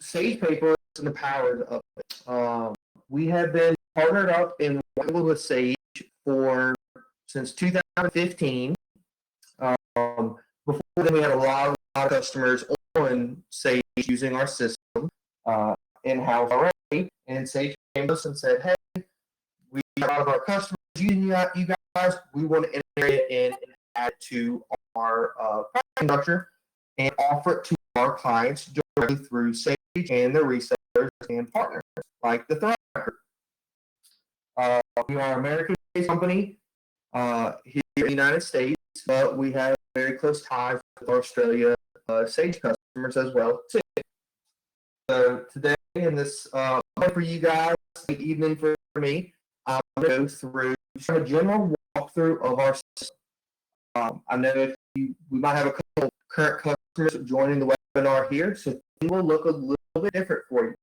Sage Paperless and the power of it. We have been partnered up and working with Sage for since 2015. Before then, we had a lot of customers on Sage using our system in-house already. And Sage came to us and said, hey, we got a lot of our customers using you guys. We want to integrate it in and add it to our pricing structure and offer it to our clients directly through Sage and their resellers and partners like the Thrive Record. We are an American-based company here in the United States, but we have very close ties with Australia Sage customers as well too. So today in this for you guys, the evening for me, I'm going to go through a general walkthrough of our system. I know we might have a couple of current customers joining the webinar here, so things will look a little bit different for you.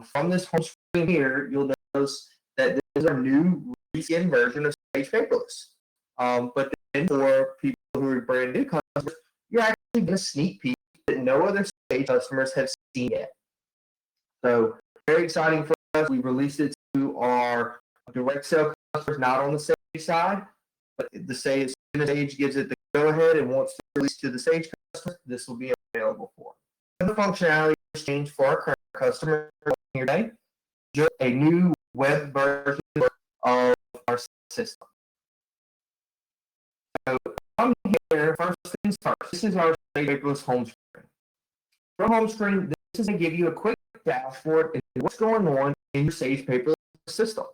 From this home screen here, you'll notice that this is our new reskin version of Sage Paperless. But then for people who are brand new customers, you're actually getting a sneak peek that no other Sage customers have seen yet. So very exciting for us. We released it to our direct sale customers, not on the Sage side, but the Sage, as soon as Sage gives it the go ahead and wants to release to the Sage customers, this will be available for them. The functionality has changed for our current customers here today. Just a new web version of our system. So from here, first things first, this is our Sage Paperless home screen. From home screen, this is going to give you a quick dashboard and what's going on in your Sage Paperless system.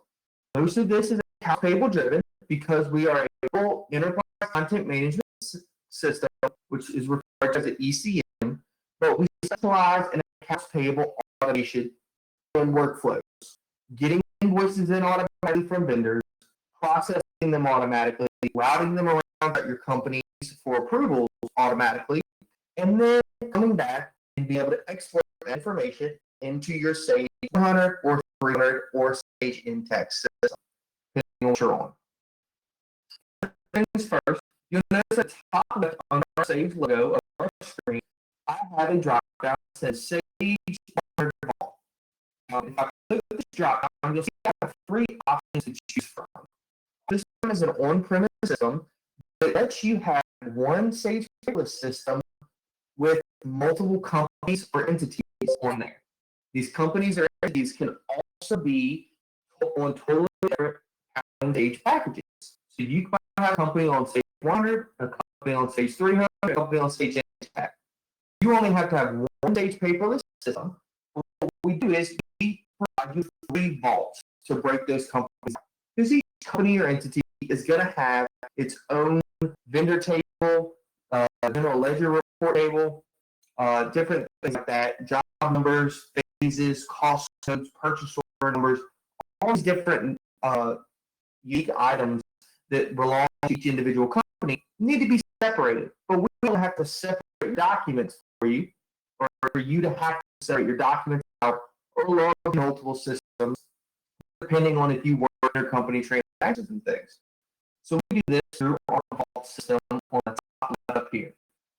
Most of this is account payable driven because we are a full enterprise content management system, which is referred to as an ECM, but we specialize in accounts payable automation and workflows, getting invoices in automatically from vendors, processing them automatically, routing them around at your companies for approvals automatically, and then coming back and be able to export that information into your Sage 100 or 300 or Sage Intech system, depending on what you're on. Things first, you'll notice at the top left on our Sage logo of our screen, I have a drop down that says Sage 100 Vault. If I click this drop down, you'll see I have 3 options to choose from. This one is an on-premise system that lets you have one Sage Paperless system with multiple companies or entities on there. These companies or entities can also be on totally different Sage packages. So you can have a company on Sage 100, a company on Sage 300, a company on Sage Intech. You only have to have one Sage Paperless system. What we do is we provide you 3 vaults to break those companies out. Because each company or entity is going to have its own vendor table, general ledger report table, different things like that, job numbers, phases, cost codes, purchase order numbers, all these different unique items that belong to each individual company need to be separated. But we don't have to separate documents for you, or for you to have to separate your documents out or load multiple systems, depending on if you work in your company transactions and things. So we do this through our vault system on the top left up here.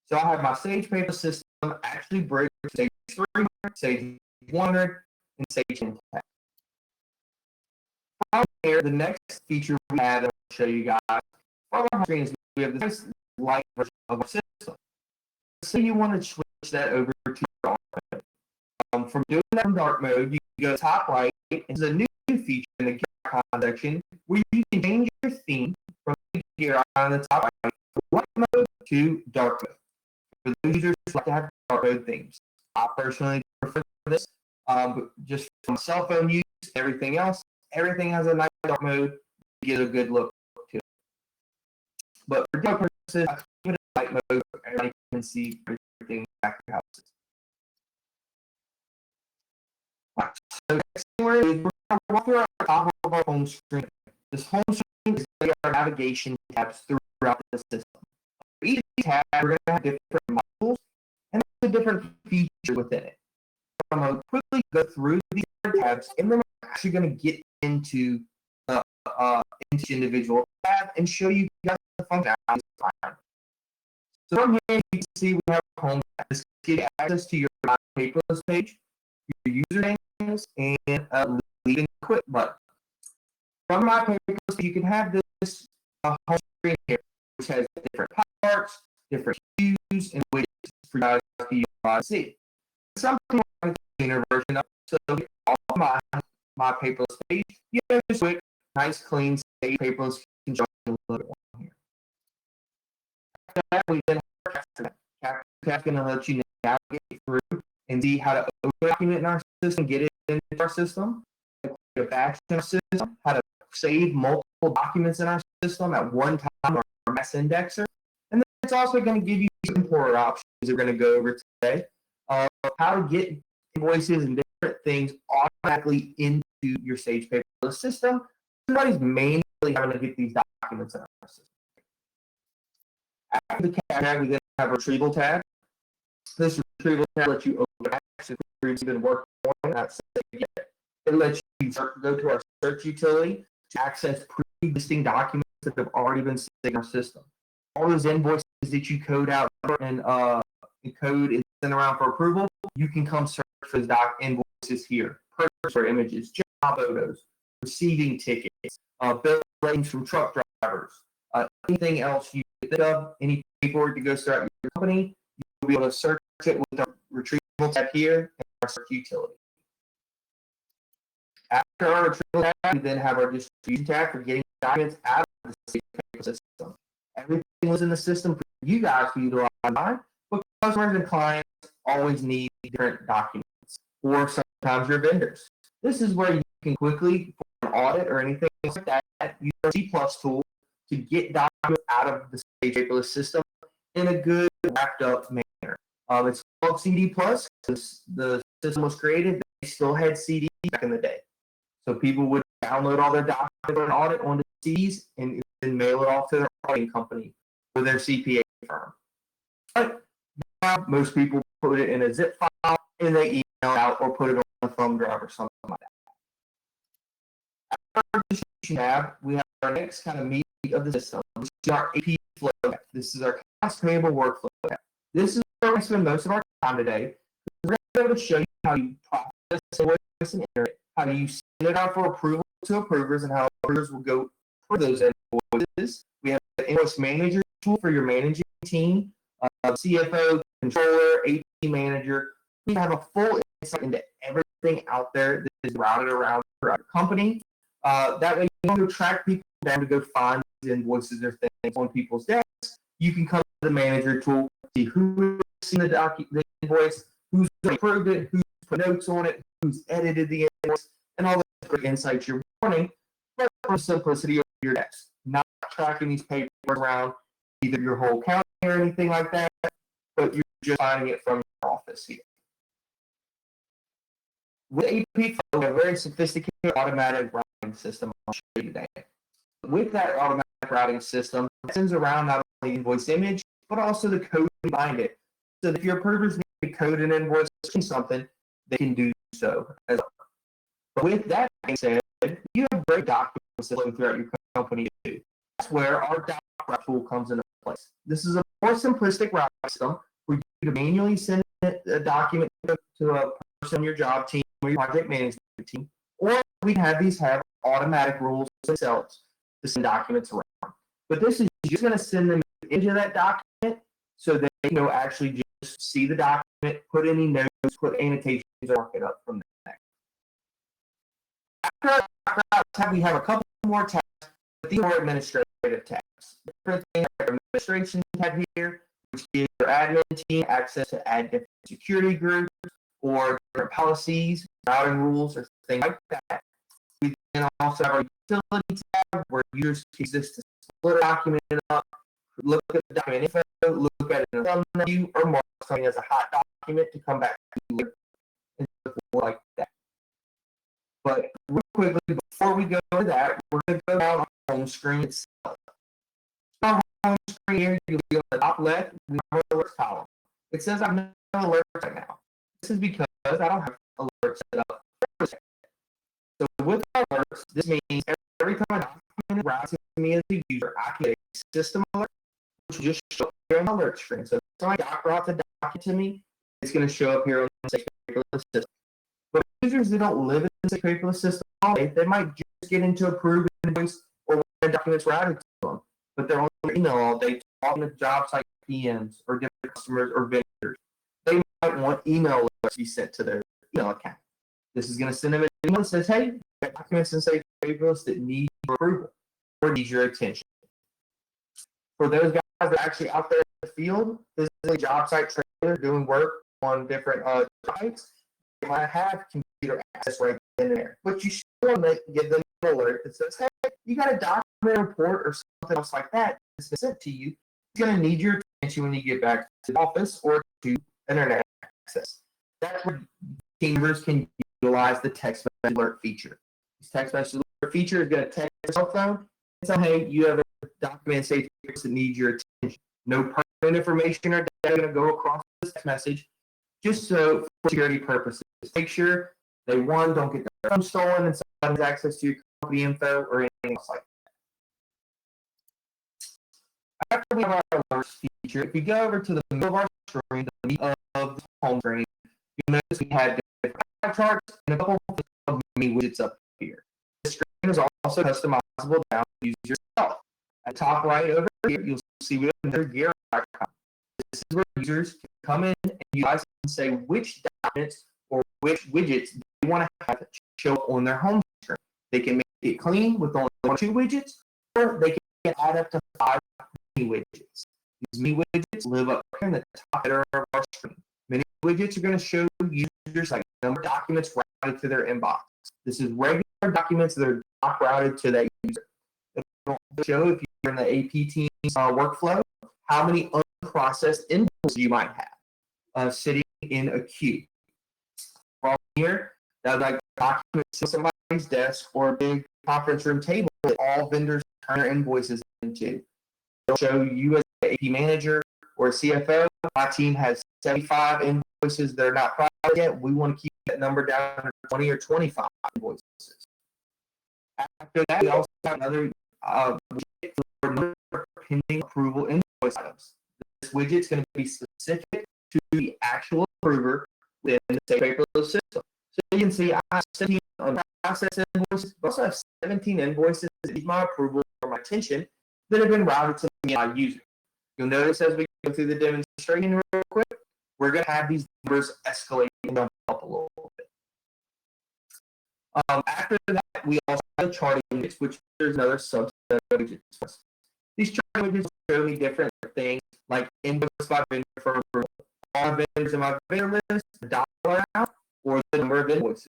So I have my Sage Paper system actually break Sage 300, Sage 100, and Sage Intech. From here, the next feature we have that I'll show you guys from our screen is we have this light version of our system. So you want to switch that over to dark mode. From doing that from dark mode, you go top right, and there's a new feature in the icon section where you can change your theme from here on the top right from white mode to dark mode. For those users who like to have dark mode themes, I personally prefer this, but just from cell phone use, everything else, everything has a nice dark mode to get a good look to it. But for demo purposes, I keep it in light mode so everybody can see everything back in your houses. Right, so next thing we're going to walk through our top of our home screen. This home screen is our navigation tabs throughout the system. For each tab, we're going to have different modules and a different feature within it. I'm going to quickly go through these tabs, and then we're actually going to get into each individual tab and show you guys the functionality. So from here, you can see we have a home tab. This gives you access to your My Paperless page, your usernames, and leaving a quit button. From My Paperless, you can have this home screen here, which has different parts, different hues, and widgets for you guys to see. Something like the cleaner version of so all my Paperless page, you have this quick, nice, clean, Sage Paperless. You can a little bit on here. After that, we then have Cap's going to let you navigate through and see how to open a document in our system, get it into our system, a batch in our system, how to save multiple documents in our system at one time, our mass indexer. And then it's also going to give you some importer options that we're going to go over today, how to get invoices and different things automatically into your Sage Paperless system. Everybody's mainly having to get these documents in our system. After the tab, we then have a retrieval tab. This retrieval tab lets you open apps if you've been working on it, not saved yet. It lets you go to our search utility to access pre-existing documents that have already been saved in our system. All those invoices that you code out and code and send around for approval, you can come search for those invoices here. Purchase for images, job photos, receiving tickets, billings from truck drivers, anything else you think of, any paperwork that goes throughout your company, you'll be able to search it with the retrieval tab here and our search utility. After our retrieval tab, we then have our distribution tab for getting documents out of the Sage Paperless system. Everything was in the system for you guys to utilize online, but customers and clients always need different documents, or sometimes your vendors. This is where you can quickly, for an audit or anything like that, use our C+ tool to get documents out of the Sage Paperless system in a good, wrapped up manner. It's called CD+. Since the system was created, they still had CD back in the day. So people would download all their documents for an audit onto CDs and then mail it off to their auditing company or their CPA firm. But now most people put it in a zip file and they email it out or put it on a thumb drive or something like that. After our distribution tab, we have our next kind of meat of the system, which is our AP flow tab. This is our accounts payable workflow tab. This is where we spend most of our time today. We're going to be able to show you how you process invoices and enter it, how you send it out for approval to approvers, and how approvers will go for those invoices. We have the invoice manager tool for your managing team, CFO, controller, AP manager. We have a full insight into everything out there that is routed around for our company. That way, you don't go track people down to go find these invoices or things on people's desks. You can come to the manager tool, see who has seen the invoice, who's approved it, who's put notes on it, who's edited the invoice, and all the great insights you're wanting, but for simplicity of your desk. Not tracking these papers around either your whole county or anything like that, but you're just finding it from your office here. With AP Flow, we have a very sophisticated automatic routing system I'll show you today. With that automatic routing system, it sends around not only the invoice image, but also the code behind it. So that if your approvers need to code an invoice or something, they can do so as well. But with that being said, you have great documents flowing throughout your company too. That's where our doc route tool comes into place. This is a more simplistic routing system for you to manually send a document to a person on your job team or your project management team, or we have these have automatic rules themselves to send documents around. But this is just going to send them into that document so they can actually just see the document, put any notes, put annotations, or mark it up from there. After our we have a couple more tabs, but these are administrative tabs. Different things like administration tab here, which gives your admin team access to add different security groups or different policies, routing rules, or things like that. We then also have our utility tab where users can use this to split a document up, look at the document info, look at it in a thumbnail view, or mark something as a hot document to come back to later and so forth like that. But real quickly, before we go to that, we're going to go down on the home screen itself. On the home screen here, you'll be on the top left, we have an alerts column. It says I have no alerts right now. This is because I don't have alerts set up. So with alerts, this means every time a document routes to me as a user, I get a system alert, which will just show up here on the alert screen. So if somebody routes a document to me, it's going to show up here on the Sage Paperless system. But users that don't live in the Sage Paperless system all day, they might just get into approved invoice or when documents routed to them, but they're on their email all day talking to job site PMs or different customers or vendors. They might want email alerts to be sent to their email account. This is going to send them an email that says, hey, you got documents in Sage Paperless that need your approval or need your attention. For those guys that are actually out there in the field, this is a job site trader doing work on different sites. They might have computer access right in there, but you still want to give them an alert that says, hey, you got a document report or something else like that that's sent to you. It's going to need your attention when you get back to the office or to internet access. That's where team members can utilize the text message alert feature. This text message alert feature is going to text your cell phone and say, hey, you have a document Sage Paperless that needs your attention. No personal information or data going to go across this text message, just so for security purposes. Make sure they, one, don't get their phone stolen and someone has access to your company info or anything else like that. After we have our alerts feature, if we go over to the middle of our screen, the middle of the home screen, you'll notice we have different charts and a couple of mini widgets up here. The screen is also customizable down to use yourself. At the top right over here, you'll see we have another gear icon. This is where users can come in and utilize and say which documents or which widgets they want to have show up on their home screen. They can make it clean with only 1 or 2 widgets, or they can add up to 5 mini widgets. These mini widgets live up here in the top header of our screen. Many widgets are going to show users like number of documents routed to their inbox. This is regular documents that are not routed to that user. It will show if you're in the AP team's workflow how many unprocessed invoices you might have sitting in a queue. From here, that like documents on somebody's desk or a big conference room table that all vendors turn their invoices into. It'll show you as an AP manager or a CFO, my team has 75 invoices that are not processed yet. We want to keep that number down to 20 or 25 invoices. After that, we also have another widget for pending approval invoice items. This widget is going to be specific to the actual approver within the Sage Paperless system. So you can see I have 17 unprocessed invoices, but also have 17 invoices that need my approval or my attention that have been routed to me by user. You'll notice as we go through the demonstration real quick, we're going to have these numbers escalate and jump up a little bit. After that, we also have the charting widgets, which there's another subset of widgets. These charting widgets show me different things like invoice by vendor for approval. All vendors in my vendor list, the dollar amount, or the number of invoices.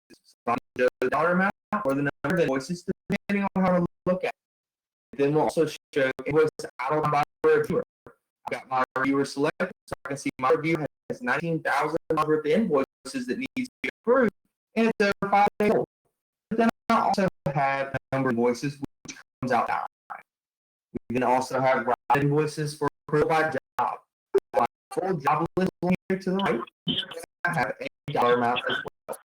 So the dollar amount or the number of invoices, depending on how to look at it. Then we'll also show invoices out on by reviewer. I've got my reviewer selected, so I can see my review has 19,000 worth of invoices that needs to be approved, and it's over 5 days old. But then I also have the number of invoices which comes out now. We can also have routed invoices for approval by job. My full job list here to the right, I have a dollar amount as well.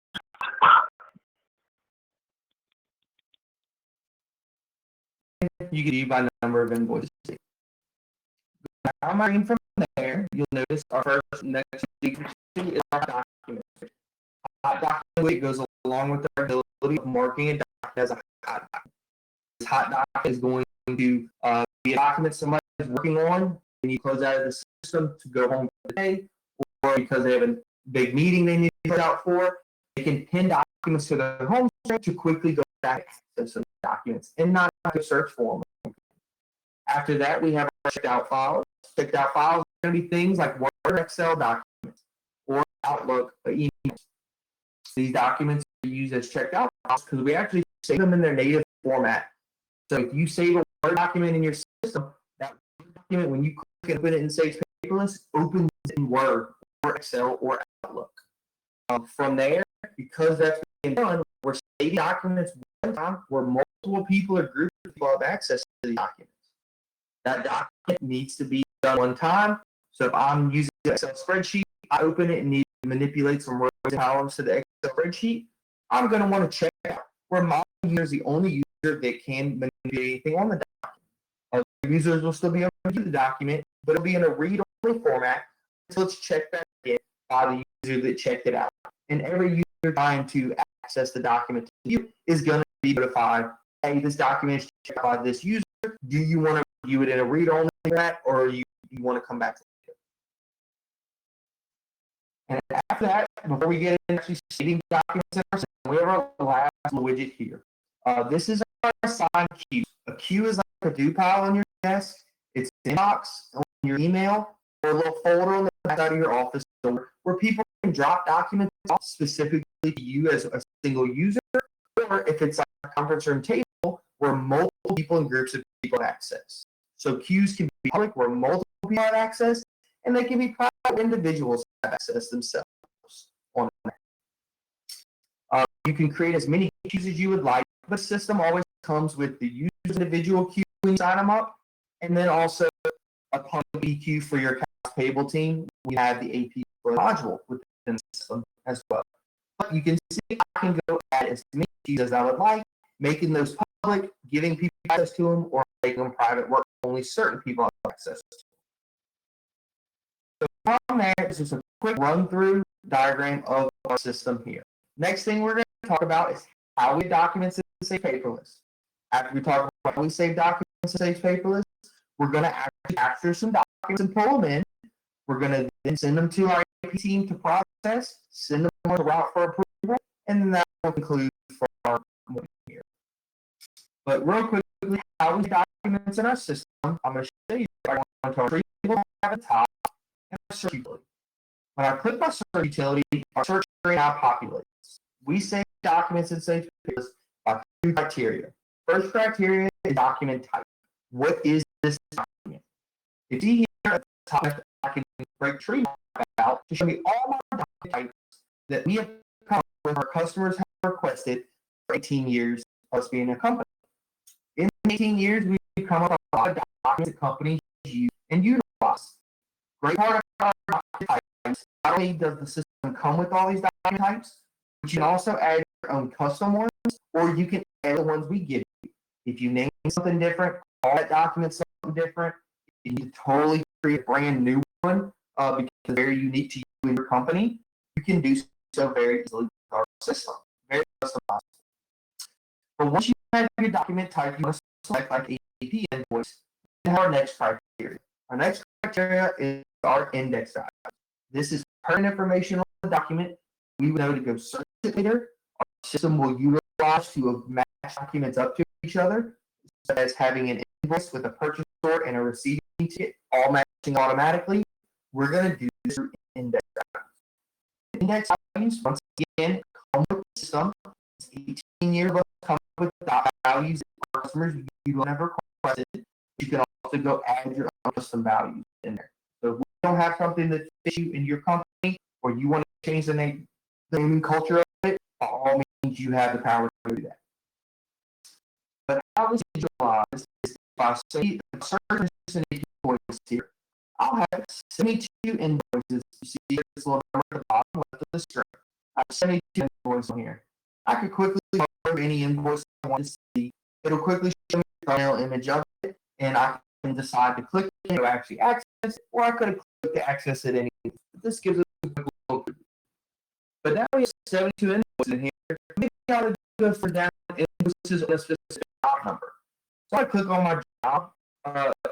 You can view by number of invoices. Now, from there, you'll notice our first next is our document. Hot document goes along with our ability of marking a document as a hot document. This hot document is going to be a document somebody's working on, and you close out of the system to go home for the day, or because they have a big meeting they need to put out for, they can pin documents to their home screen to quickly go back and access some documents and not have to search for them. After that, we have our checked out files. Checked out files are going to be things like Word, Excel documents, or Outlook emails. These documents are used as checked out files because we actually save them in their native format. So if you save a Word document in your system, that Word document, when you click and open it in Sage Paperless, opens in Word or Excel or Outlook. From there, because that's being done, we're saving documents one time where multiple people or groups of people have access to the documents. That document needs to be done one time. So if I'm using an Excel spreadsheet, I open it and need to manipulate some rows and columns to the Excel spreadsheet, I'm going to want to check out where my user is the only user that can manipulate anything on the document. Other users will still be able to view the document, but it'll be in a read-only format until it's checked back in by the user that checked it out. And every user trying to access the document to view is going to be notified, hey, this document is checked by this user. Do you want to view it in a read-only format, or you want to come back to it? And after that, before we get into actually saving documents in our system, we have our last widget here. This is our assigned queue. A queue is like a do pile on your desk. It's an inbox on your email, or a little folder on the back side of your office door where people can drop documents off specifically to you as a single user, or if it's like a conference room table where multiple people and groups of people have access. So queues can be public where multiple people have access, and they can be private where individuals have access themselves on that. You can create as many queues as you would like. The system always comes with the user's individual queue when you sign them up, and then also a company queue for your accounts payable team. We have the AP module within the system as well. But you can see I can go add as many queues as I would like, making those public, giving people access to them, or making them private where only certain people have access to them. So from there, this is a quick run-through diagram of our system here. Next thing we're going to talk about is how we documents in Sage Paperless. After we talk about how we save documents in Sage Paperless, we're going to actually capture some documents and pull them in. We're going to then send them to our AP team to process, send them on the route for approval, and then that will conclude for our here. But real quickly, how we documents in our system, I'm going to show you. I want to retrieve at the top and our search utility. When I click my search utility, our search tree now populates. We save documents in Sage Paperless by 2 criteria. First criteria is document type. What is this document? If you see here at the top, I can break tree out to show me all my document types that we have come with our customers have requested for 18 years of us being a company. In 18 years, we've come up with a lot of documents that companies use and utilize. Great part of our document types, not only does the system come with all these document types, but you can also add your own custom ones, or you can add the ones we give you. If you name something different, call that document something different. If you totally create a brand new one because it's very unique to you and your company, you can do so very easily with our system. Very customizable. But once you have your document type, you must select like AP invoice. And our next criteria. Our next criteria is our index value. This is pertinent information on the document. We would know to go search it later. Our system will utilize to match documents up to each other, such as having an invoice with a purchase order and a receiving ticket, all matching automatically. We're going to do this through index values. Index values, once again, come with the system. It's 18 years of come with values that our customers you don't have requested. You can also go add your own custom values in there. So if we don't have something that fits you in your company, or you want to change the naming culture of it, by all means, you have the power to do that. But how this is utilized is by searching invoices here. I'll have 72 invoices. You see this little number at the bottom left of the screen. I have 72 invoices on here. I could quickly cover any invoice I want to see. It'll quickly show me the thumbnail image of it, and I can decide to click it to actually access it, or I could have clicked to access it anyway. This gives us a quick little preview. But now we have 72 invoices in here. Maybe I ought to go for down invoices on a specific job number. So I click on my job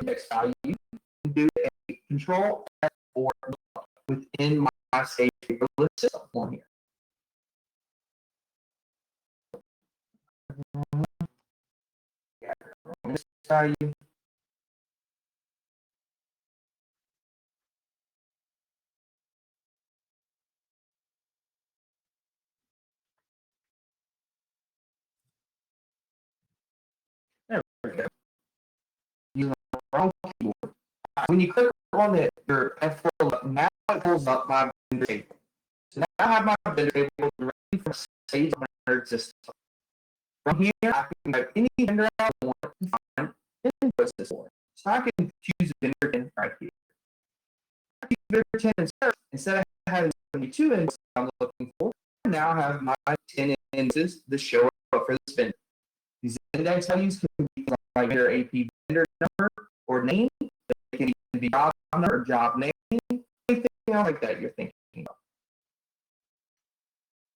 index value and do a control F4 within my Sage Paperless system on here. Value. There we go. You have the wrong keyboard. When you click on your F4, now it pulls up my vendor table. So now I have my vendor table directly from Sage system. From here, I can type any vendor I want and find invoices for. So I can choose vendor 10 right here. I choose vendor 10 and search. Instead of having 72 invoices I'm looking for, I now have my 10 invoices that show up for this vendor. These index values can be like vendor AP vendor number or name. They can even be job number or job name. Anything else like that you're thinking of.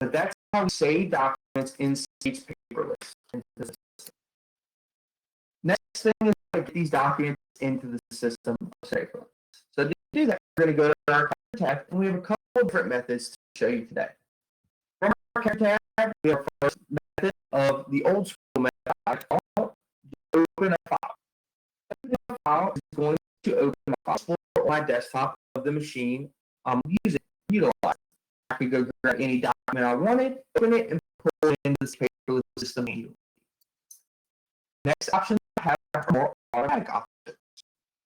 But that's how we save documents in Sage Paperless into the system. Next thing is to get these documents into the system of Paperless. So to do that, we're going to go to our tab, and we have a couple of different methods to show you today. From our tab, we have our first method of the old school method I call open a file. Open a file is going to open a file on my desktop of the machine I'm utilizing. I could go grab any document I wanted, open it, and pull it into this paperless system manually. Next option I have are more automatic options.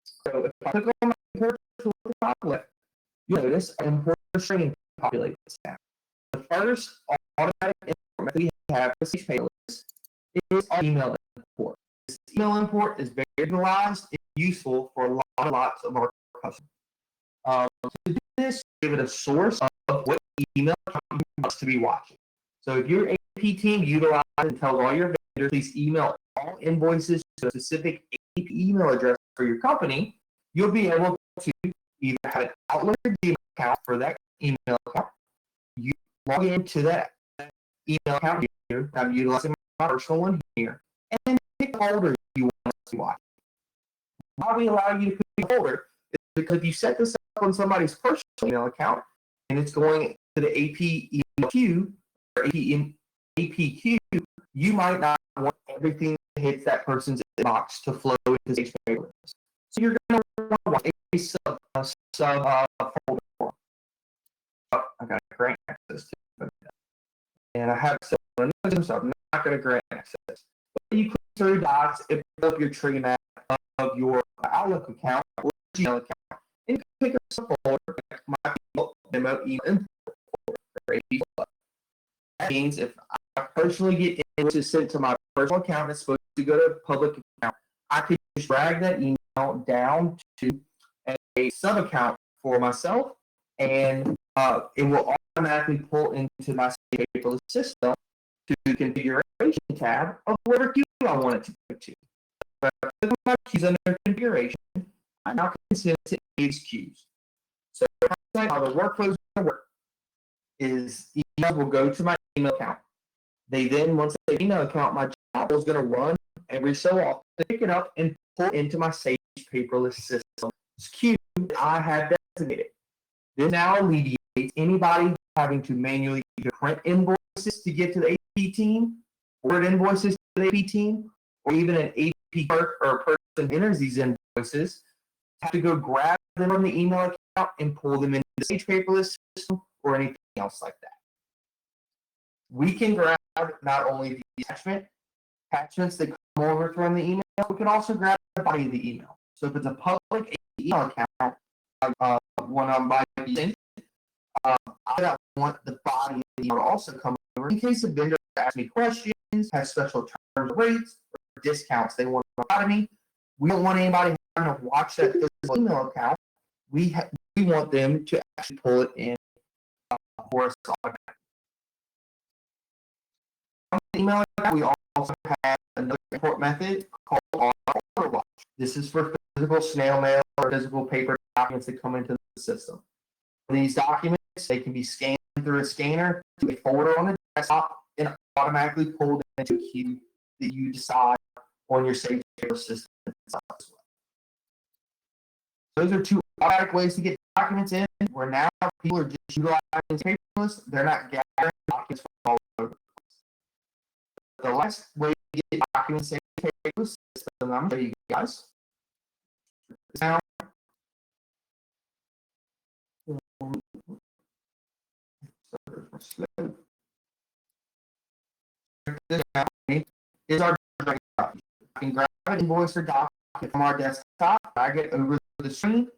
So if I click on my import tool at the top left, you'll notice an import string populates now. The first automatic import method we have for Sage Paperless is our email import. This email import is very utilized and useful for lots of our customers. To do this, give it a source of what email account you want to be watching. So if your AP team utilizes and tells all your vendors, please email all invoices to a specific AP email address for your company, you'll be able to either have an Outlook or Gmail account for that email account. You log into that email account here. I'm utilizing my personal one here, and then pick the folder you want to watch. Why we allow you to pick a folder is because you set this up on somebody's personal email account, and it's going to the AP email queue or AP queue. You might not want everything that hits that person's inbox to flow into Sage Paperless. So you're going to want a sub folder for. Oh, I got grant access to it. And I have several notes, so I'm not going to grant access. But you click through docs, it pulls up your tree map of your Outlook account or Gmail account, and you can pick up some folder like my demo email import folder. That means if I personally get invoices sent to my personal account that's supposed to go to a public account, I can just drag that email down to a sub account for myself, and it will automatically pull into my Sage Paperless system to the configuration tab of whatever queue I want it to go to. If I click my queues under configuration, I now can send it to these queues. So how the workflow is going to work is emails will go to my email account. They then, once they email account, my job is going to run every so often to pick it up and pull into my Sage Paperless system queue that I have designated. This now alleviates anybody having to manually either print invoices to get to the AP team, forward invoices to the AP team, or even an AP clerk or a person who enters these invoices have to go grab them from the email account and pull them into the Sage Paperless system or anything else like that. We can grab not only the attachments that come over from the email, we can also grab the body of the email. So if it's a public email account, one on by sent, I don't want the body of the email to also come over in case the vendor asks me questions, has special terms, rates, or discounts they want to apply to me. We don't want anybody having to watch that physical email account. We want them to actually pull it in for us automatically. On the email account, we also have another import method called order watch. This is for physical snail mail or physical paper documents that come into the system. For these documents, they can be scanned through a scanner to a folder on the desktop and automatically pulled into a queue that you decide on your Sage Paperless system as well. Those are two automatic ways to get documents in, where now people are just utilizing Paperless. They're not gathering documents from all over the place. The last way to get documents in Paperless system, I'm going to show you guys. Now, this is our direct copy. I can grab an invoice or document from our desktop, drag it over the screen,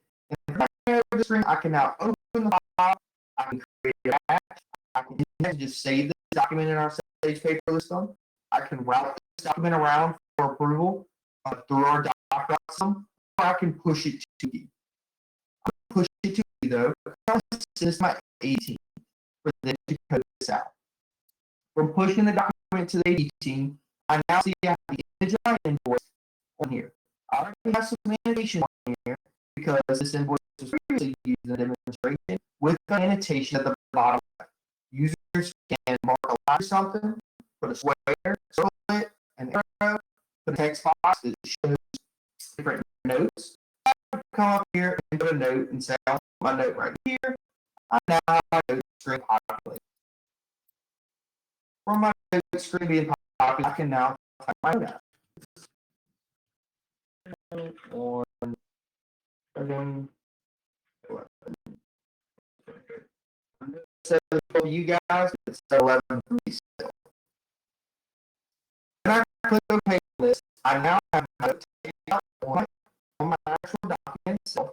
and from over the screen, I can now open the file. I can create a batch. I can just save this document in our Sage Paperless system. I can route this document around for approval through our doc system, or I can push it to you. I can push it to you though, because this is my 18 for them to code this out. From pushing the document to the AD team, I now see I have the image of my invoice on here. I already have some annotation on here because this invoice was previously used in the demonstration with the annotation at the bottom. users can mark a line or something, put a square, circle it, an arrow, put a text box that shows different notes. Come up here and put a note and say, I want my note right here. I now have my note screen populated. From my note screen being populated, I can now type my note out. On 7, 7 you guys, it's 11 still. When I click OK on this, I now have my note taken out on my actual document itself.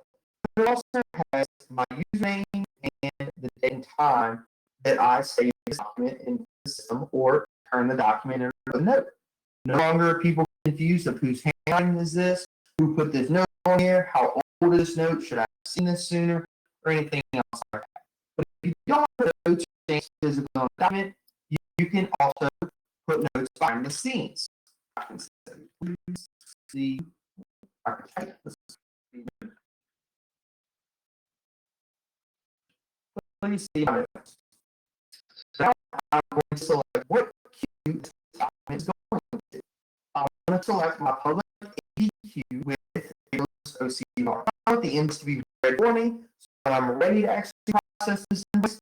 But it also has my username and the date and time that I save this document into the system or turn the document into a note. No longer are people confused of whose handwriting is this, who put this note on here, how old is this note, should I have seen this sooner, or anything else like that. But if you don't put notes physically on the document, you can also put notes behind the scenes. I can see, I can type this. Please see my notes. Now I'm going to select what queue this document is going to. I'm going to select my public AD queue with Paperless OCR. I want the invoice to be ready for me, so when I'm ready to actually process this invoice,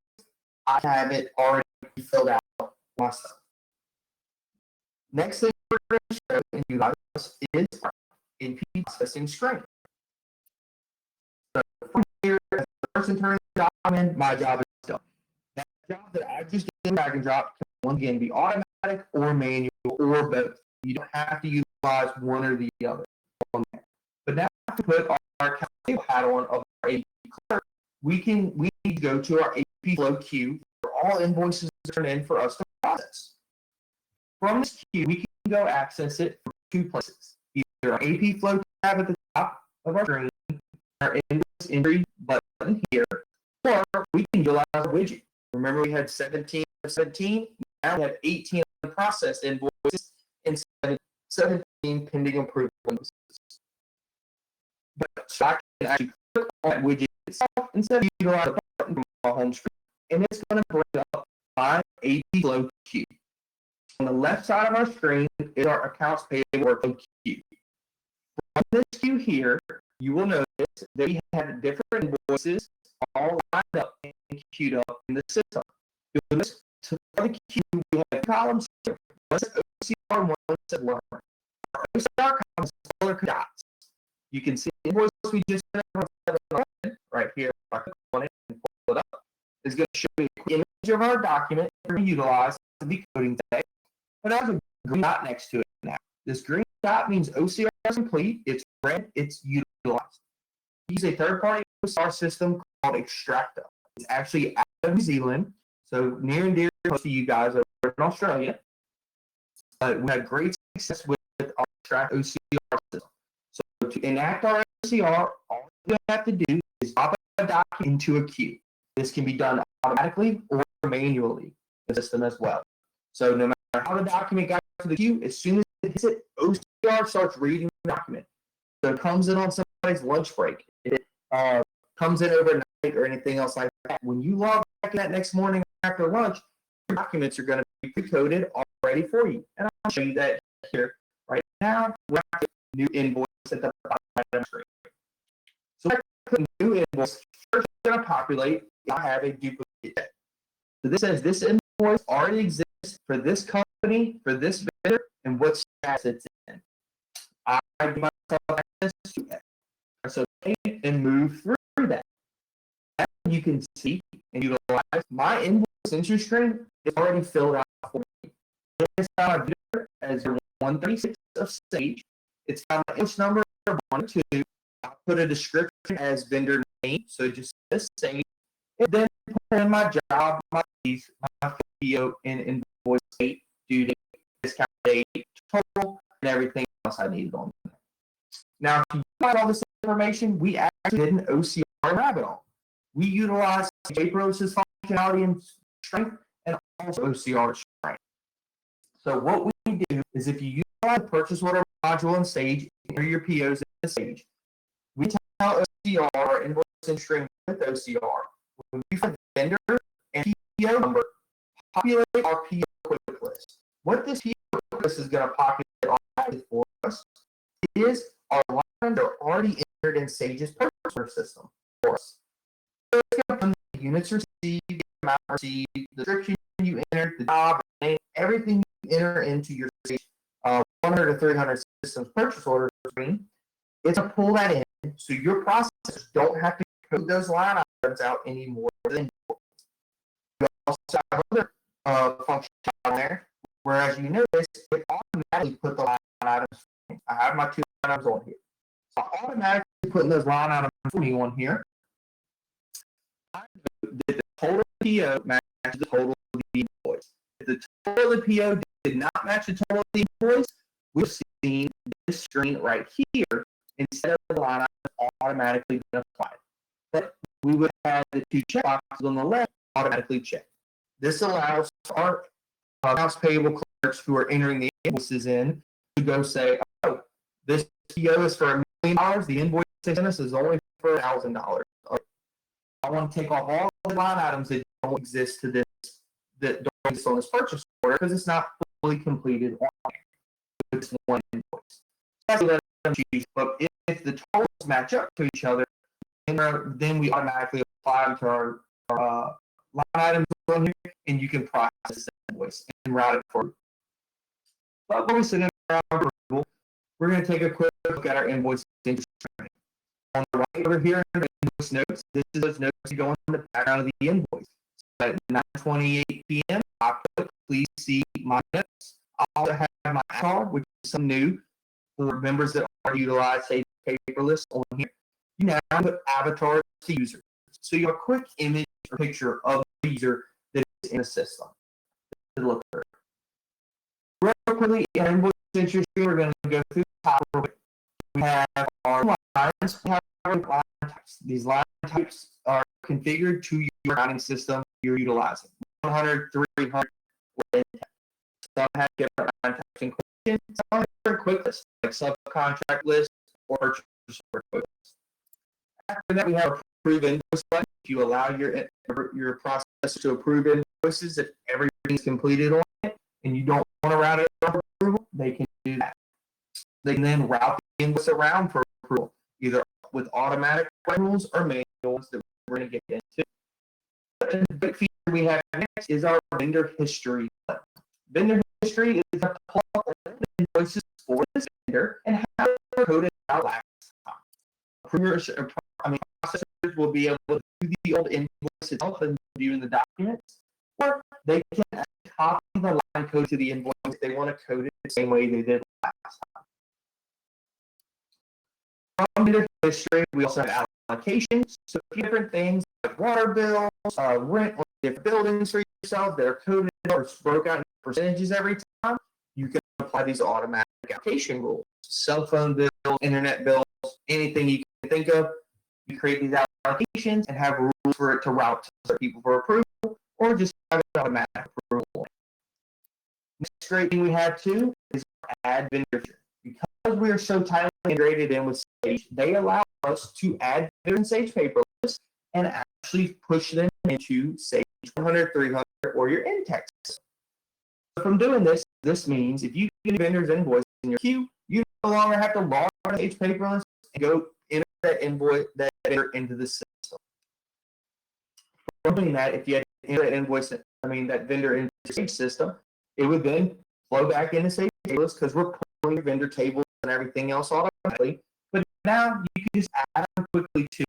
I have it already filled out myself. Next thing we're going to show you guys is our AP processing screen. So from here, as the person turns the document, my job is done. That job that I just did drag and drop can once again be automatic or manual or both. You don't have to utilize one or the other on there. But now to put our account table hat on of our AP clerk, we need to go to our AP flow queue for all invoices turned in for us to process. From this queue, we can go access it from 2 places. Either our AP flow tab at the top of our screen, our invoice entry button here, or we can utilize a widget. Remember, we had 17 of 17. Now we have 18 unprocessed invoices and 17 pending approval invoices. But so I can actually click on that widget itself instead of utilizing the button from our home screen, and it's going to bring up my AP flow queue. On the left side of our screen is our accounts payable workflow queue. From this queue here, you will notice that we have different invoices all lined up and queued up in the system. You'll notice to the queue, we have columns here. One says OCR, one says learn. Our OCR columns color dots. You can see the invoice we just right here. If I click on it and pull it up, it's going to show me a quick image of our document to utilize the decoding today. But there's a green dot next to it now. This green dot means OCR is complete. It's red. It's utilized. We use a third-party OCR system called Extracto. It's actually out of New Zealand, so near and dear to you guys over in Australia. We had great success with our Extract OCR system. So to enact our OCR, all we have to do is drop a document into a queue. This can be done automatically or manually in the system as well. So no matter how the document got to the queue, as soon as it hits it, OCR starts reading the document. So it comes in on somebody's lunch break. It comes in overnight or anything else like that. When you log back in that next morning after lunch, your documents are going to be pre-coded already for you. And I'll show you that here right now. We have a new invoice at the bottom of the screen. So when I click new invoice, first it's going to populate. I have a duplicate. So this says this invoice already exists for this company, for this vendor, and what status it's in. I give myself access to it. So take and move through that. As you can see and utilize, my invoice entry screen is already filled out for me. It's got my vendor as your 136 of Sage. It's got my invoice number 1 or 2. I'll put a description as vendor name, so just says Sage. And then put in my job, my fees, my PO, and invoice date, due date, discount date, total, and everything else I needed on there. Now, if you got all this information, we actually did an OCR rabbit hole. We utilized Sage Paperless functionality and strength, and also OCR strength. So what we do is if you utilize the purchase order module in Sage, enter your POs in Sage, we tell OCR or invoice and string with OCR. When we find vendor and PO number, populate our PO quick list. What this PO quick list is going to populate automatically for us is our lines are already entered in Sage's purchase order system for us. So it's going to come the units received, the amount received, the description you entered, the job, the name, everything you enter into your Sage 100 to 300 systems purchase order screen. It's going to pull that in, so your processors don't have to code those line items out anymore. You also have other functions on there, whereas you notice it automatically put the line items. I have my 2 line items on here. So automatically putting those line items for me on here. Did the total PO match the total of the invoice? If the total of the PO did not match the total of the invoice, we've seen this screen right here instead of the line items automatically being applied. But we would have the 2 checkboxes on the left automatically checked. This allows our accounts payable clerks who are entering the invoices in to go say, oh, this PO is for $1 million. The invoice they sent us is only for $1,000. I want to take off all the line items that don't exist to this that don't exist on this purchase order because it's not fully completed on it's one invoice. That's what I'm choosing. But if the totals match up to each other, then we automatically apply them to our line items on here, and you can process the invoice and route it for. But when we send it around approval, we're going to take a quick look at our invoice interest rate. On the right over here, invoice notes. This is those notes that go in the background of the invoice. So at 9:28 p.m., I put, please see my notes. I also have my avatar, which is some new for members that already utilize Sage Paperless on here. You now put avatar to user. So you have a quick image or picture of the user that is in the system. Look at it. Real quickly, in invoice interest, we're going to go through the top of it. We have our lines. We have our line types. These line types are configured to your accounting system you're utilizing. 100, 300, some have different line types and questions. Some have different quick lists, like subcontract list or purchase order quick list. After that, we have a approve invoice button. If you allow your processor to approve invoices, if everything's completed on it and you don't want to route it for approval, they can do that. They can then route the invoice around for approval, either with automatic rules or manual ones that we're going to get into. And the big feature we have next is our vendor history button. Vendor history is a plug on the invoices for this vendor and how they're coded out last time. Processors will be able to do the old invoice itself and view in the documents, or they can copy the line code to the invoice if they want to code it the same way they did last time. From vendor history, we also have allocations, so different things like water bills, rent on different buildings for yourself that are coded or broke out in percentages every time. You can apply these automatic allocation rules. Cell phone bills, internet bills, anything you can think of. You create these allocations and have rules for it to route to other people for approval, or just have it automatic approval. Next great thing we have too is add vendor. Because we are so tightly integrated in with Sage, they allow us to add vendors in Sage Paperless and actually push them into Sage 100, 300, or your in-text. So from doing this, this means if you get vendors invoice in your queue, you no longer have to log on Sage Paperless and go enter that invoice that vendor into the system. From doing that, if you had to enter that invoice, that vendor into the Sage system, it would then flow back into Sage Paperless because we're pulling your vendor tables and everything else automatically. But now you can just add them quickly too.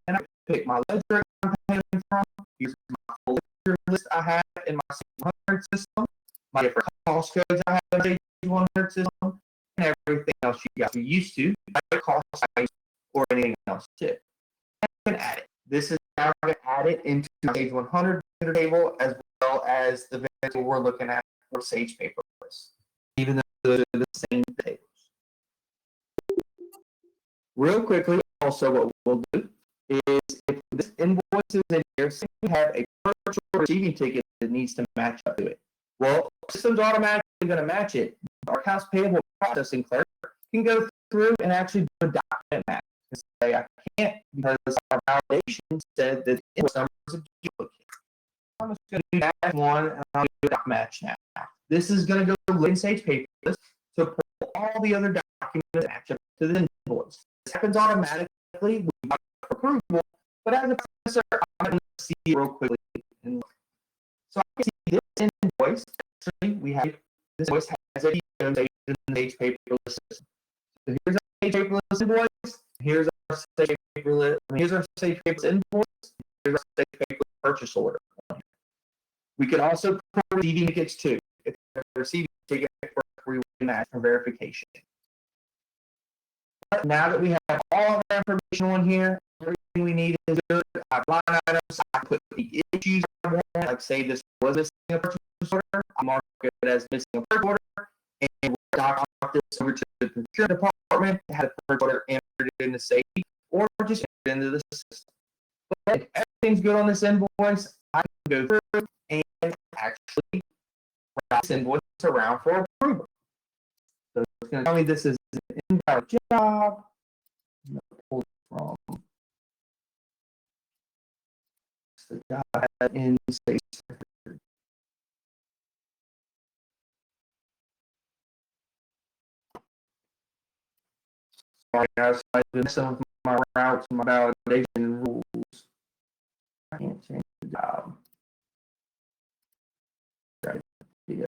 And I pick my ledger I'm paying from. Here's my full ledger list I have in my Sage 100 system, my different cost codes I have in the Sage 100 system, and everything else you guys are used to, like cost size or anything else too. And you can add it. This is now going to add it into the Sage 100 vendor table as well as the vendor we're looking at for Sage Paperless, even though they're the same tables. Real quickly, also what we'll do is if this invoice is in here, say we have a purchase order receiving ticket that needs to match up to it. Well, the system's automatically going to match it. Our accounts payable processing clerk can go through and actually do a document match and say, I can't because our validation said that the invoice number is a duplicate. I'm just going to do dash one, and I'll do doc match now. This is going to go in Sage Paperless to pull all the other documents and match up to the invoice. This happens automatically. We got approval, but as a professor, I'm going to see it real quickly. So I can see this invoice. Actually, we have this invoice has a in the Sage Paperless system. So here's our Sage Paperless invoice. Here's our Sage Paperless. Here's our Sage Paperless invoice. Here's our Sage Paperless purchase order. We can also put receiving tickets too. If they're receiving ticket for match for verification. But now that we have all of our information on here, everything we need is good. I have line items. I put the issues I want. Like say this was missing a purchase order. I mark it as missing a purchase order, and we'll dock this over to the procurement department. Have the purchase order entered into Sage, or just entered into the system. But if everything's good on this invoice, I can go through and actually route this invoice around for approval. So it's going to tell me this is an invalid job. I'm going to pull it from the job in Sage. Sorry guys, I've been some of my routes and my validation rules. I can't change the job. Right. Yeah.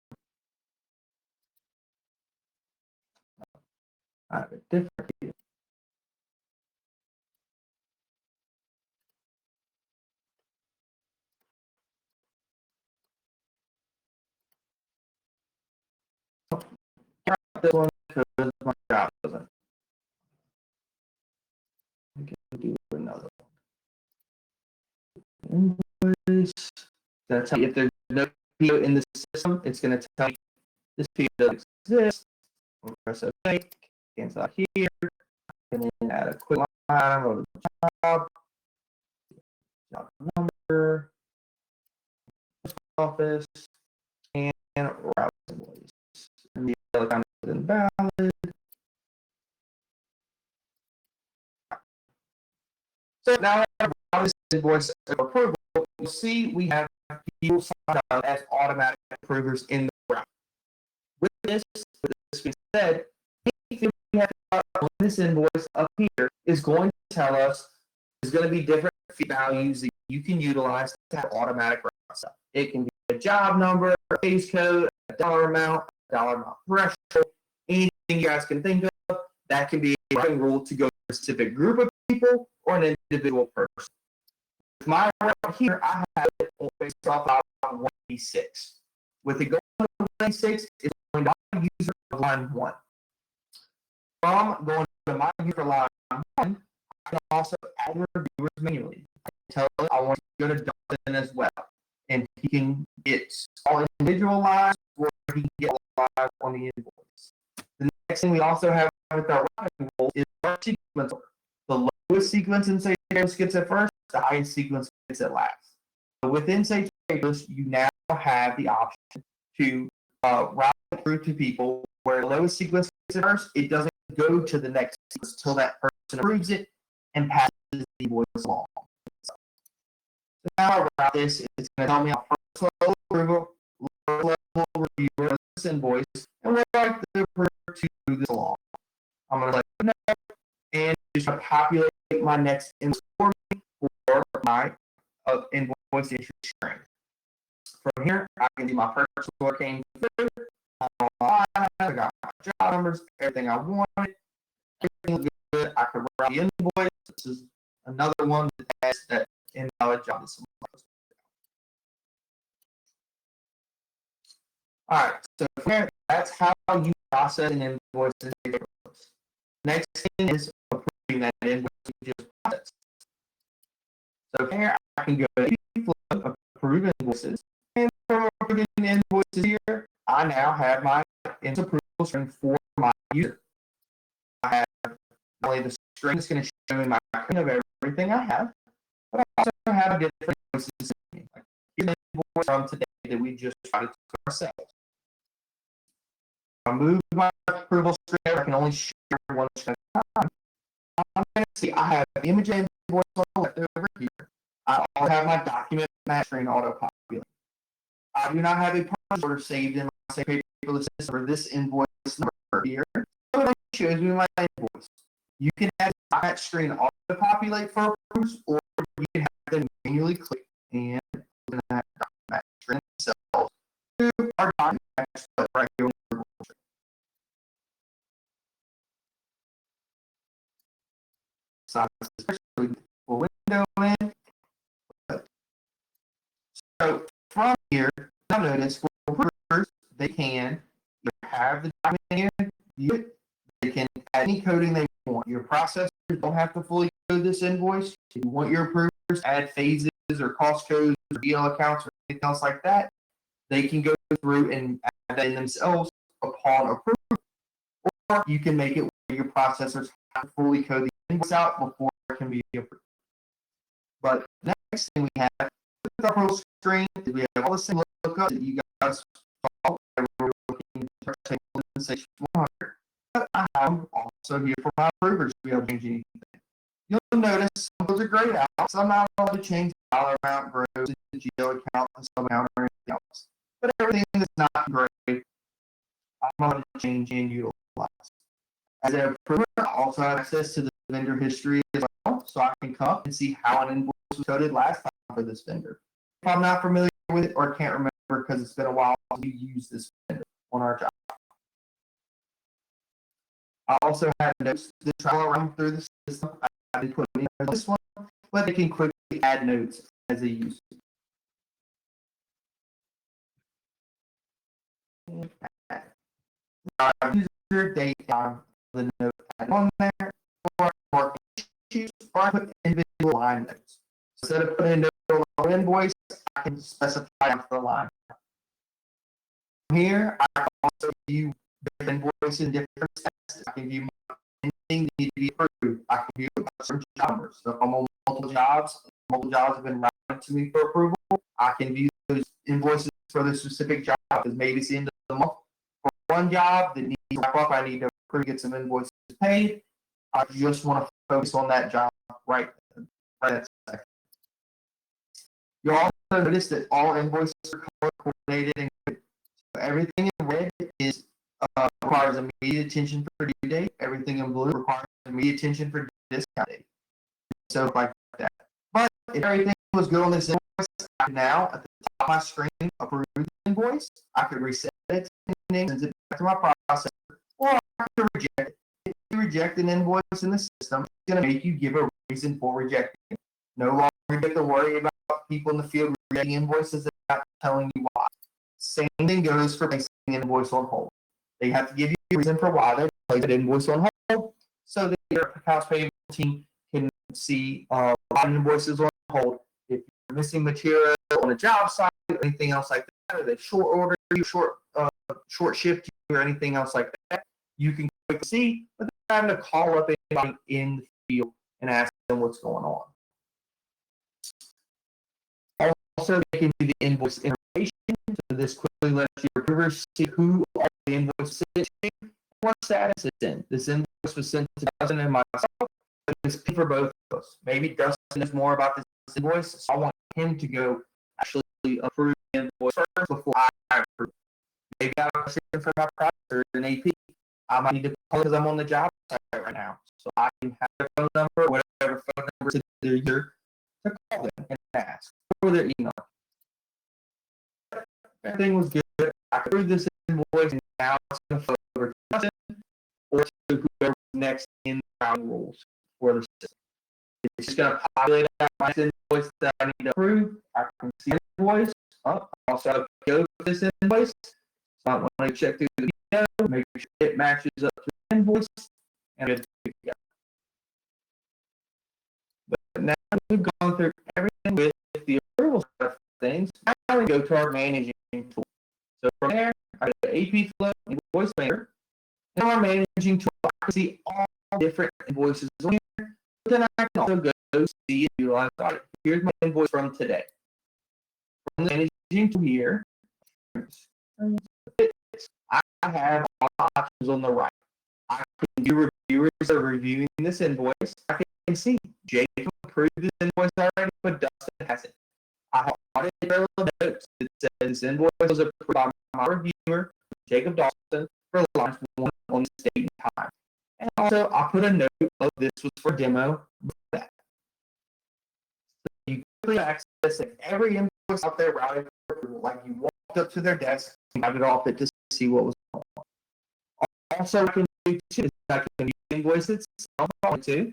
I have a different idea. This one because my job doesn't. I can do another one. Invoice. That's how if there's no PO in the system, it's going to tell you this PO doesn't exist. We'll press OK. Cancel out here. And then add a quick line item of the job number, office, and route invoice. And the other kind is invalid. So now I have this invoice approval. You'll see we have people signed up as automatic approvers in the route. With this being said, anything we have on this invoice up here is going to tell us there's going to be different fee values that you can utilize to have automatic routes. It can be a job number, a case code, a dollar amount threshold, anything you guys can think of. That can be a routing rule to go to a specific group of people or an individual person. With my route here, I have it based off of 186. With it going to 186, it's going to my user of line 1. From going to my user line 1, I can also add reviewers manually. I can tell it I want to go to daunting as well. And he can get all individual lines or he can get live on the invoice. The next thing we also have with our routing rule is our sequence order. The lowest sequence in Sage Paperless gets it first, the highest sequence gets it last. So within Sage Paperless, you now have the option to route through to people where the lowest sequence gets it first, it doesn't go to the next sequence until that person approves it and passes the invoice along. So now about this, it's going to tell me our first level approval, lower level review of this invoice, and we'll like to approve to move this along. I'm going to let you know and just populate my next invoice for me for my invoice issue string. From here, I can do my purchase order came through. I got my job numbers, everything I wanted. Everything looks good. I can write the invoice. This is another one that has that invalid job. All right, so from here, that's how you process an invoice in Paperless. Next thing is approving that invoice you just processed. So from here, I can go to approve invoices, and from approving invoices here, I now have my approval string for my user. I have not only the string that's going to show me my copy of everything I have, but I also have different invoices in me. Like the invoice from today that we just tried to ourselves. I move my approval string. I can only share one string at a time. I'm going to see I have the image invoice over here. I also have my document match string auto populate. I do not have a purchase order saved in my Sage Paperless system for this invoice number here. So it shows me my invoice. You can have that screen auto-populate for approvals, or you can have them manually click and open that document screen itself to our document right here. Window in. So from here, now notice for approvers, they can have the document in, view it. They can add any coding they want. Your processors don't have to fully code this invoice. If you want your approvers to add phases or cost codes or DL accounts or anything else like that, they can go through and add that in themselves upon approval. Or you can make it where your processors have to fully code the invoice out before it can be approved. But next thing we have with our full screen is we have all the same lookups that you guys saw when we were looking at our table in Sage 100. But I have them also here for my approvers to be able to change anything. You'll notice some of those are grayed out, so I'm not allowed to change the dollar amount, gross, and GL account, and sub account, or anything else. But everything that's not gray, I'm allowed to change and utilize. As an approver, I also have access to the vendor history as well, so I can come up and see how an invoice was coded last time for this vendor. If I'm not familiar with it or can't remember because it's been a while since we used this vendor on our job. I also have notes to travel around through the system. I didn't put any of this one, but they can quickly add notes as they use it. User date the note on there, or issues, or I put individual line notes. Instead of putting a note on the invoice, I can specify after the line. Here, I can also view different invoices in different steps. I can view anything that needs to be approved. I can view certain job numbers. So if I'm on multiple jobs have been routed to me for approval, I can view those invoices for the specific job, because maybe it's the end of the month. For one job that needs to wrap up, I need to get some invoices paid. I just want to focus on that job right that second. You'll also notice that all invoices are color coordinated and so everything in red is requires immediate attention for due date. Everything in blue requires immediate attention for discount date. So like that. But if everything was good on this invoice, I can now at the top of my screen approve the invoice. I could reset it, send it back to my processor, or I could reject it. If you reject an invoice in the system, it's going to make you give a reason for rejecting it. No longer you have to worry about people in the field rejecting invoices without telling you why. Same thing goes for placing an invoice on hold. They have to give you a reason for why they place an invoice on hold, so that your accounts payable team can see why invoices on hold. If you're missing material on a job site or anything else like that, or they short order you, short shift you, or anything else like that, you can quickly see without having to call up anybody in the field and ask them what's going on. Also, they can do the invoice information. So this quickly lets your approvers see who all the invoices sent to and what status it's in. This invoice was sent to Dustin and myself, but it's for both of us. Maybe Dustin knows more about this invoice, so I want him to go actually approve the invoice first before I approve. Maybe I have a question for my processor in AP. I might need to call because I'm on the job site right now. So I can have their phone number, whatever phone number to their user, to call them and ask, or their email. Everything was good. I approved this invoice, and now it's going to flow over to Dustin or to whoever's next in the round rules for the system. It's just going to populate out my invoice that I need to approve. I can see the invoice. Also, go to this invoice. So I want to check through the video, make sure it matches up to the invoice, and it's good to go. But now we've gone through everything with the approval side of things. Now we go to our managing tool. So from there, I go to AP Flow, Invoice Manager. In our managing tool, I can see all different invoices on here. But then I can also go see and utilize. Here's my invoice from today. From the managing tool here, I have all the options on the right. I can do reviewers that are reviewing this invoice. I can see Jake approved this invoice already, but Dustin hasn't. I have audit trail of notes that says this invoice was approved by my reviewer, Jacob Dawson, for lines 1 on this date and time. And also, I put a note of this was for demo before that. So you quickly access every invoice out there routed for approval, like you walked up to their desk and routed off it to see what was going on. Also, I can do too, I can use invoices if I want to.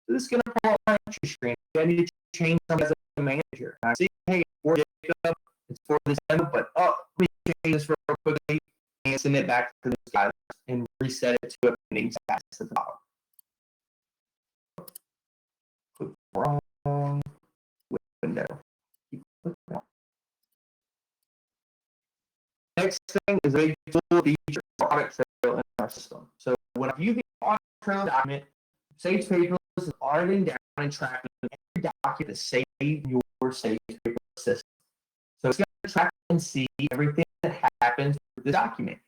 So this is going to pull up my entry screen. I need to change something as a manager. I see, hey, for Jacob, it's for this demo, but let me change this real quickly and send it back to this guy and reset it to a pending status at the bottom. Click wrong window. Next thing is a full feature audit trail in our system. So when I'm using audit trail document, Sage Paperless is auditing down and tracking every document that saves your Sage Paperless system. So it's going to track and see everything that happens with the document.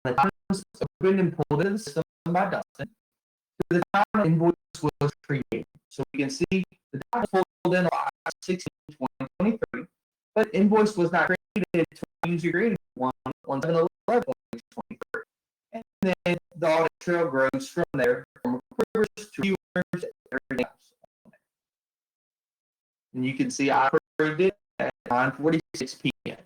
The time it was opened and pulled into the system by Dustin, to the time the invoice was created. So we can see the document was pulled in on 6/16/2023, but invoice was not created until user created one on 7/11/2023. And then the audit trail grows from there, from approvers to reviewers and everything else. And you can see I approved it at 9:46 p.m.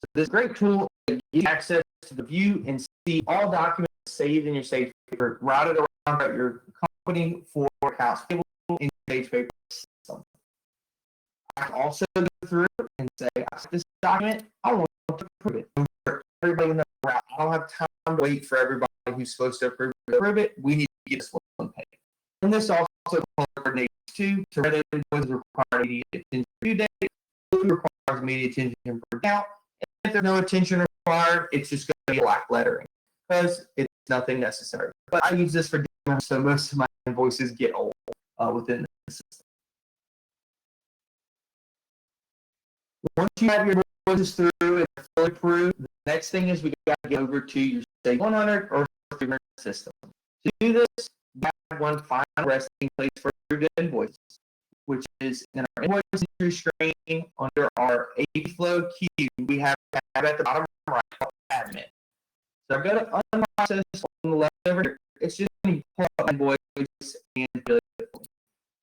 So this great tool gives you access to the view and see all documents saved in your Sage Paper, routed around at your company for accounts payable in Sage Paper system. I can also go through and say, I see this document, I want to approve it. For everybody in the route, I don't have time to wait for everybody who's supposed to approve it. We need to get this one paid. And this also coordinates to red invoices require immediate attention due date, requires immediate attention per account. If there's no attention required, it's just going to be black lettering because it's nothing necessary. But I use this for demo, so most of my invoices get old within the system. Once you have your invoices through and fully approved, the next thing is we got to get over to your Sage 100 or 300 system. To do this, we have one final resting place for your invoices, which is in our invoice entry screen under our AP flow queue. We have tab at the bottom right called admin. So I'm going to unprocess on the left over here. It's just going to pull up invoice and fill it for me.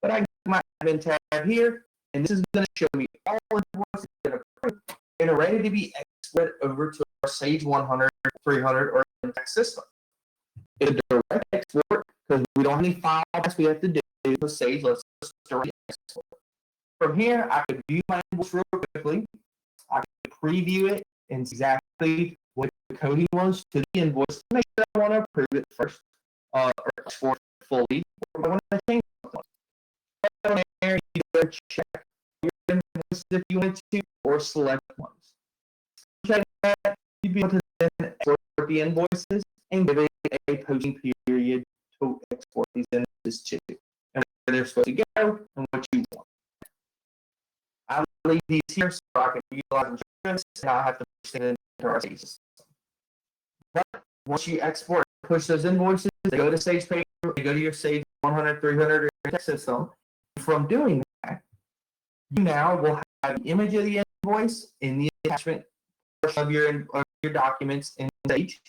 But I get my admin tab here, and this is going to show me all invoices that are approved and are ready to be exported over to our Sage 100, 300, or Index system. It's a direct export because we don't have any file we have to do with Sage. Let's just direct export. From here, I could view my invoice real quickly. I can preview it and see exactly what the coding was to the invoice to make sure I want to approve it first or export fully, or I want to change something. From there, you go check your invoices if you want to, or select ones. Check that, you'd be able to then export the invoices and give it a posting period to export these invoices to, and where they're supposed to go and what you want. I leave these here so I can utilize them and I have to push them into our Sage system. But once you export and push those invoices, they go to Sage Paper, they go to your Sage 100, 300 system. From doing that, you now will have the image of the invoice in the attachment portion of your documents in Sage,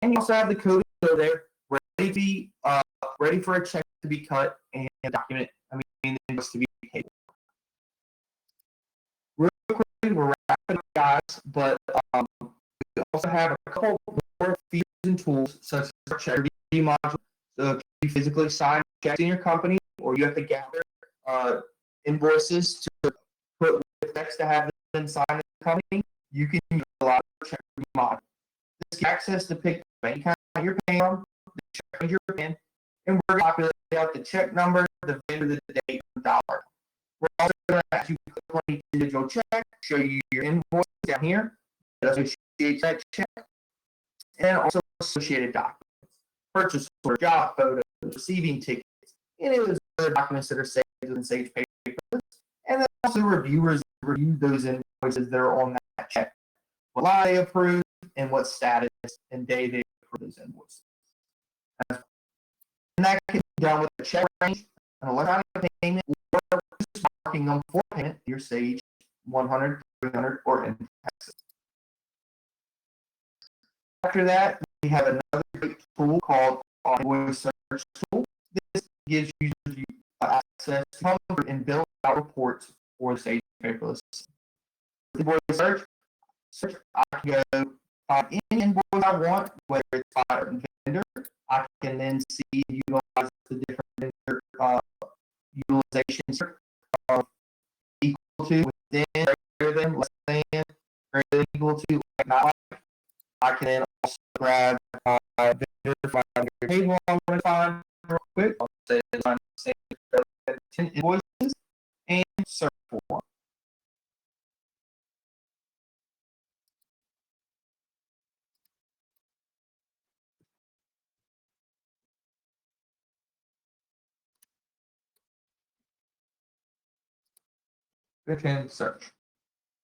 and you also have the code there ready to be ready for a check to be cut and the invoice to be paid. Real quickly, we're wrapping up, guys, but we also have a couple more features and tools such as our check review module. So if you physically sign checks in your company, or you have to gather invoices to put with checks to have them signed in the company, you can use a lot of check review module. This gives access to pick the bank account you're paying from, the check you're paying, and we're going to populate out the check number, the vendor, the date, and the dollar. We're also going to ask you to click on each individual check, show you your invoice down here, associate that check, and also associated documents, purchase order, job photos, receiving tickets, any of those other documents that are saved in Sage Paperless, and then also reviewers review those invoices that are on that check, what line they approved, and what status and day they approve those invoices. And that can be done with a check range, an electronic payment, or marking them for payment, your Sage 100, 300, or in Texas. After that, we have another great tool called Invoice Search Tool. This gives users access to come and build out reports for Sage Paperless. With Invoice Search, I can go find any invoice I want, whether it's by a vendor. I can then see and utilize the different vendor utilization equal to, within, greater than, less than, greater than, equal to, like, not like. I can then also grab my vendor, find your table I want to find real quick. I'll say find the same 10 invoices and search for one. We can search.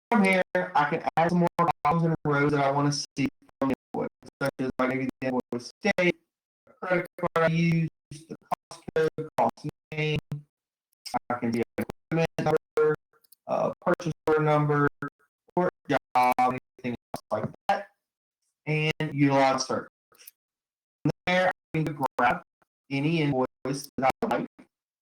From here, I can add some more columns and rows that I want to see from the invoice, such as like maybe the invoice date, the credit card I used, the cost code, cost name. I can be an equipment number, purchase order number, or job, anything else like that, and utilize search. From there, I can grab any invoice that I like,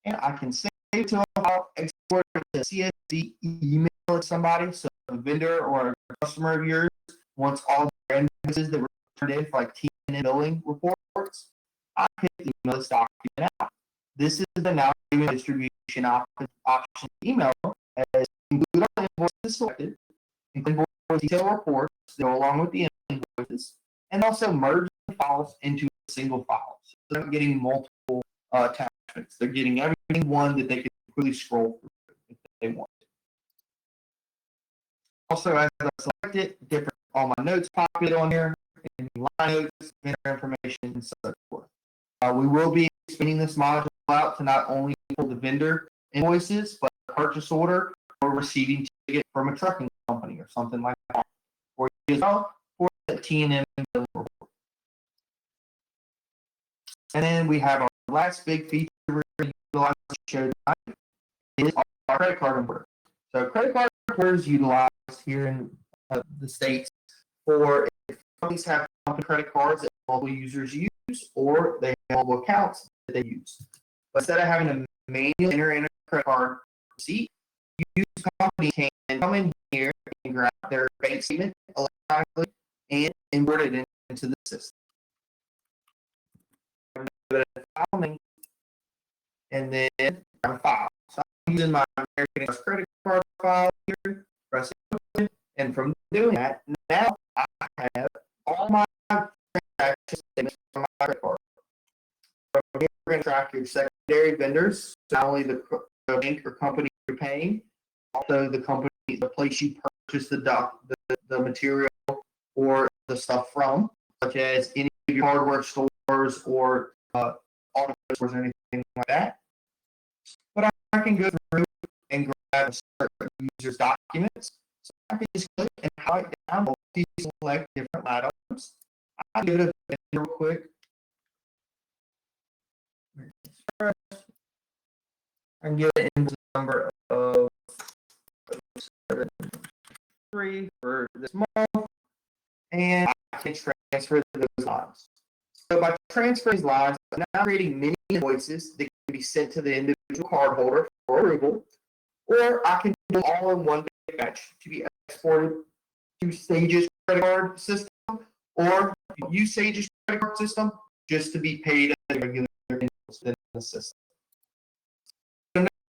and I can save it to a file, export it to CSV, email it to somebody, so a vendor or a customer of yours wants all their invoices that were turned in for like TN billing reports. I can email this document out. This is the now distribution option email as include all invoices selected, include invoice detail reports that go along with the invoices, and also merge the files into a single file. So they're not getting multiple attachments. They're getting everything one that they can quickly scroll through if they want. Also, as I select it, different all my notes populate on here, and line notes, vendor information, and so forth. We will be expanding this module out to not only for the vendor invoices, but a purchase order or receiving ticket from a trucking company or something like that. For you as well, for the T&M bill report. And then we have our last big feature we're going to utilize to show tonight is our credit card importer. So credit card importers utilized here in the States for if companies have company credit cards that multiple users use, or they have multiple accounts that they use. But instead of having to manually enter in a credit card receipt, company can come in here and grab their bank statement electronically and import it into the system. And then a file. So I'm using my American Express credit card file here, press open, and from doing that, now I have all my transaction statements from my credit card. From here, we're going to track your secondary vendors, not only the bank or company you're paying, also the company, the place you purchase the material or the stuff from, such as any of your hardware stores or auto stores or anything like that. But I can go through and grab certain users' documents. So I can just click and highlight down, multi-select different items. I'll give it a vendor real quick. I can give it an invoice number of 3 for this month, and I can transfer those lines. So by transferring these lines, I'm now creating many invoices that can be sent to the individual cardholder for approval, or I can do it all in one big batch to be exported to Sage's credit card system, or use Sage's credit card system just to be paid as a regular invoice in the system.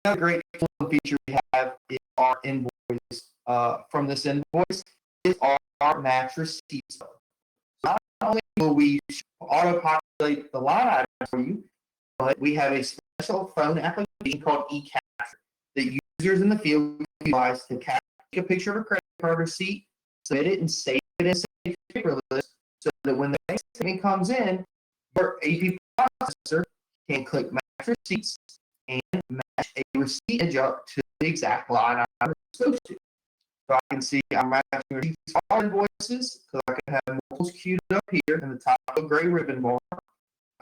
Another great feature we have is our invoice. From this invoice is our match receipts. Not only will we auto-populate the line items for you, but we have a special phone application called eCapture that users in the field utilize to take a picture of a credit card receipt, submit it, and save it in Sage Paperless, so that when the next statement comes in, your AP processor can click match receipts and match a receipt up to the exact line item it's supposed to. So I can see I'm matching receipts all invoices, because I can have multiples queued up here in the top of the gray ribbon bar. I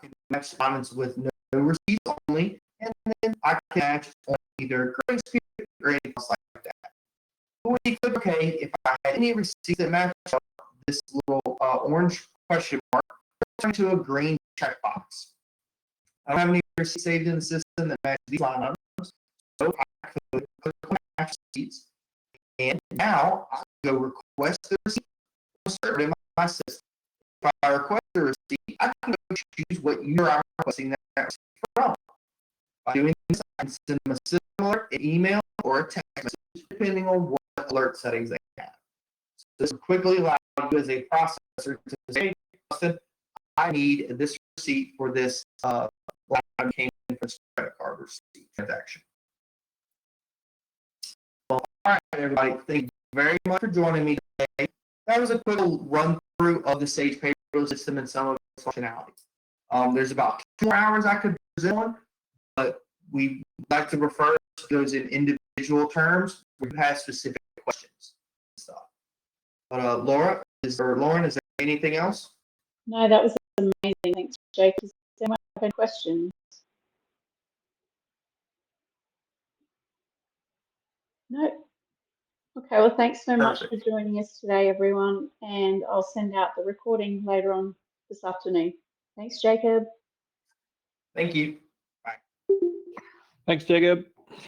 can match assignments with no receipts only, and then I can match on either grace period or anything else like that. When you click OK, if I had any receipts that match up, this little orange question mark turns into a green checkbox. I don't have any receipts saved in the system that match these line items, so I could click on match receipts, and now I go request the receipt. Serve it in my system. If I request the receipt, I can go choose what you are requesting that receipt from. By doing this, I can send them a system alert, an email, or a text message, depending on what alert settings they have. So this will quickly allow you as a processor to say, I need this receipt for this line item came in for credit card receipt transaction. Well, all right, everybody. Thank you very much for joining me today. That was a quick run through of the Sage Paperless system and some of its functionalities. There's about 2 more hours I could present on, but we like to refer to those in individual terms. We have specific questions and stuff. But Lauren, is there anything else? No, that was amazing. Thanks, Jake. Does anyone have any questions? No. Okay, well, thanks so much for joining us today, everyone, and I'll send out the recording later on this afternoon. Thanks, Jacob. Thank you. Bye. Thanks, Jacob.